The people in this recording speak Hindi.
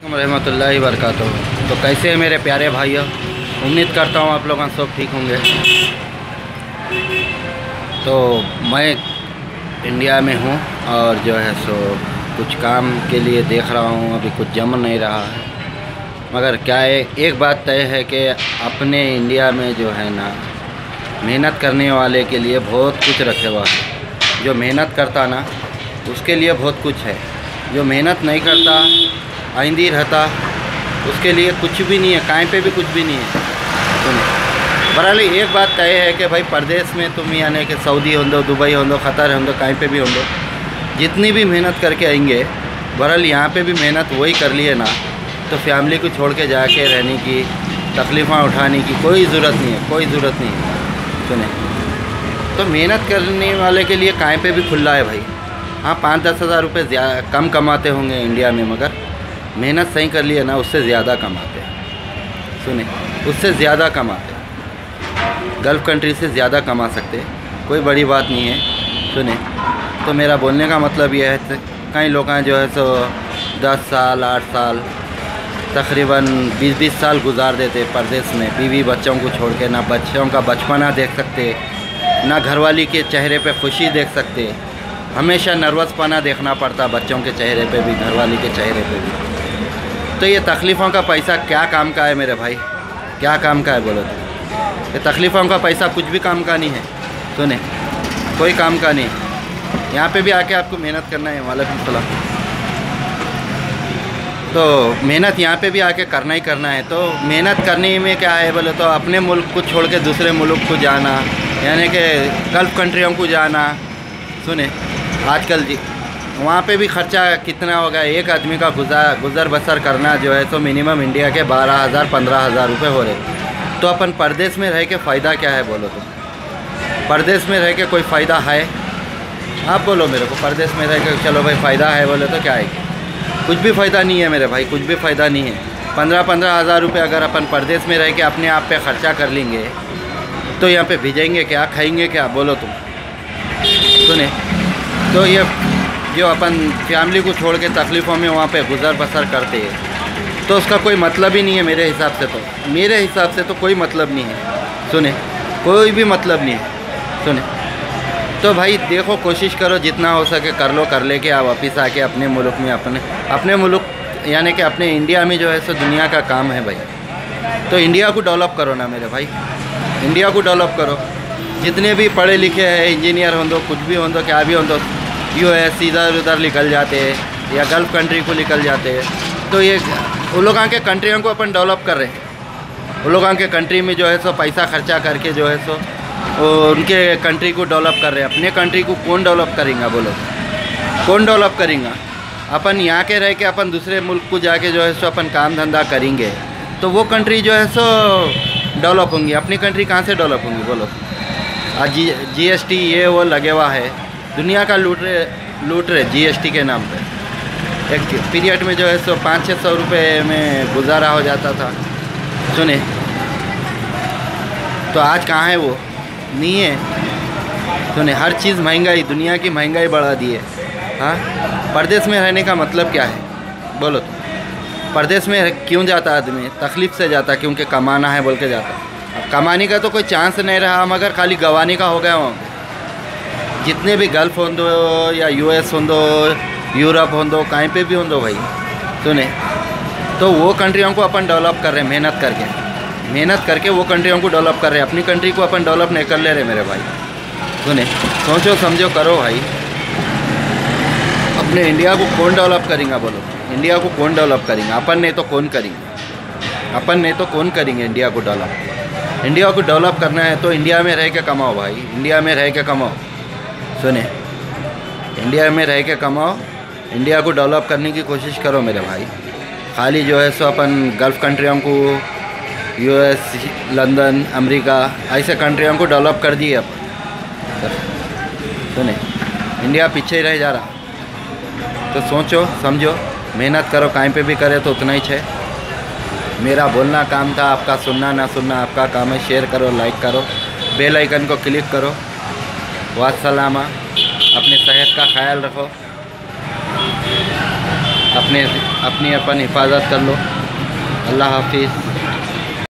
रहमतुल्लाहि वबरकातुहू। तो कैसे हैं मेरे प्यारे भाइयों, उम्मीद करता हूँ आप लोग सब ठीक होंगे। तो मैं इंडिया में हूँ और जो है सो कुछ काम के लिए देख रहा हूँ, अभी कुछ जम नहीं रहा है। मगर क्या है, एक बात तय है कि अपने इंडिया में जो है ना, मेहनत करने वाले के लिए बहुत कुछ रखे हुआ है। जो मेहनत करता ना उसके लिए बहुत कुछ है, जो मेहनत नहीं करता आइंदी रहता उसके लिए कुछ भी नहीं है, कहीं पे भी कुछ भी नहीं है। बहरहाल एक बात तय है कि भाई परदेश में तुम यानी कि सऊदी हो दो, दुबई हो दो, क़तर हो दो, कहीं पे भी हो दो, जितनी भी मेहनत करके आएंगे, बहरहाल यहाँ पे भी मेहनत वही कर लिए ना, तो फैमिली को छोड़ के जाके रहने की, तकलीफ़ें उठाने की कोई ज़रूरत नहीं है, कोई ज़रूरत नहीं है। सुने, तो मेहनत करने वाले के लिए कहीं पे भी खुला है भाई। हाँ, 5-10 हज़ार रुपये कम कमाते होंगे इंडिया में, मगर मेहनत सही कर लिए ना उससे ज़्यादा कमाते हैं। सुने, उससे ज़्यादा कमाते हैं, गल्फ़ कंट्री से ज़्यादा कमा सकते हैं, कोई बड़ी बात नहीं है। सुने, तो मेरा बोलने का मतलब यह है, कई लोग हैं जो है सो 10 साल 8 साल तकरीबन 20-20 साल गुजार देते परदेश में, बीवी बच्चों को छोड़ के। ना बच्चों का बचपना देख सकते, ना घरवाली के चेहरे पे खुशी देख सकते, हमेशा नर्वसपना देखना पड़ता बच्चों के चेहरे पे भी, घरवाली के चेहरे पे भी। तो ये तकलीफ़ों का पैसा क्या काम का है मेरे भाई, क्या काम का है बोलो तो? ये तकलीफ़ों का पैसा कुछ भी काम का नहीं है। सुने, कोई काम का नहीं है। यहाँ पे भी आके आपको मेहनत करना है। वालेकुम सलाम। तो मेहनत यहाँ पे भी आके करना ही करना है। तो मेहनत करने में क्या है बोले तो, अपने मुल्क को छोड़ के दूसरे मुल्क को जाना, यानी कि गल्फ़ कंट्रियों को जाना। सुने, आजकल जी वहाँ पे भी ख़र्चा कितना होगा, एक आदमी का गुज़र बसर करना जो है तो मिनिमम इंडिया के 12,000-15,000 रुपये हो रहे। तो अपन परदेश में रह के फ़ायदा क्या है बोलो तो? परदेश में रह के कोई फ़ायदा है? आप बोलो मेरे को, परदेश में रह के चलो भाई फ़ायदा है बोले तो क्या है? कुछ भी फ़ायदा नहीं है मेरे भाई, कुछ भी फ़ायदा नहीं है। 15-15 हज़ार रुपये अगर अपन परदेश में रह के अपने आप पे ख़र्चा कर लेंगे, तो यहाँ पे भेजेंगे क्या, खाएंगे क्या बोलो तुम? सुने, तो ये जो अपन फैमिली को छोड़ के तकलीफ़ों में वहाँ पे गुज़र बसर करते हैं, तो उसका कोई मतलब ही नहीं है मेरे हिसाब से। तो मेरे हिसाब से तो कोई मतलब नहीं है। सुने, कोई भी मतलब नहीं है। सुने, तो भाई देखो, कोशिश करो जितना हो सके कर लो, कर लेके आप वापस आके अपने मुल्क में, अपने मुल्क यानी कि अपने इंडिया में जो है सो दुनिया का काम है भाई। तो इंडिया को डेवलप करो ना मेरे भाई, इंडिया को डेवलप करो। जितने भी पढ़े लिखे हैं, इंजीनियर हो दो, कुछ भी हो दो, क्या भी हो दो, US इधर उधर निकल जाते हैं या गल्फ़ कंट्री को निकल जाते हैं। तो ये उन लोगों के कंट्रियों को अपन डेवलप कर रहे हैं। उन लोगों के कंट्री में जो है सो पैसा खर्चा करके जो है सो उनके कंट्री को डेवलप कर रहे हैं। अपने कंट्री को कौन डेवलप करेंगे बोलो? कौन डेवलप करेंगे? अपन यहाँ के रह के अपन दूसरे मुल्क को जाके जो है सो अपन काम धंधा करेंगे, तो वो कंट्री जो है सो डेवलप होंगी। अपनी कंट्री कहाँ से डेवलप होंगी बोलो? आज GST ये वो लगे हुआ है, दुनिया का लूट रहे GST के नाम पे। एक पीरियड में जो है सो 500-600 रुपये में गुजारा हो जाता था। सुने, तो आज कहाँ है वो? नहीं है। सुने, हर चीज़ महंगाई, दुनिया की महंगाई बढ़ा दी है। हाँ, परदेश में रहने का मतलब क्या है बोलो तो? परदेश में क्यों जाता आदमी? तकलीफ़ से जाता, क्योंकि कमाना है बोल के जाता। अब कमाने का तो कोई चांस नहीं रहा, मगर खाली गंवाने का हो गया वहाँ। जितने भी गल्फ़ हो दो या US हो दो, यूरोप हो दो, कहीं पे भी हो दो भाई। सुने, तो वो कंट्रियों को अपन डेवलप कर रहे हैं, मेहनत करके वो कंट्रियों को डेवलप कर रहे हैं। अपनी कंट्री को अपन डेवलप नहीं कर ले रहे मेरे भाई। सुने, सोचो समझो करो भाई। अपने इंडिया को कौन डेवलप करेंगे बोलो? इंडिया को कौन डेवलप करेंगे? अपन नहीं तो कौन करेंगे? अपन नहीं तो कौन करेंगे इंडिया को डेवलप? इंडिया को डेवलप करना है तो इंडिया में रह के कमाओ भाई, इंडिया में रह के कमाओ। सुने, इंडिया में रह के कमाओ, इंडिया को डेवलप करने की कोशिश करो मेरे भाई। खाली जो है सो अपन गल्फ़ कंट्रियों को, US, लंदन, अमेरिका, ऐसे कंट्रियों को डेवलप कर दिए अपन। सुने, इंडिया पीछे ही रह जा रहा। तो सोचो समझो, मेहनत करो, कहीं पे भी करे तो उतना ही है। मेरा बोलना काम था, आपका सुनना ना सुनना आपका काम है। शेयर करो, लाइक करो, बेल आइकन को क्लिक करो। वास्सलामा। अपनी सेहत का ख्याल रखो, अपनी अपन हिफाजत कर लो। अल्लाह हाफिज़।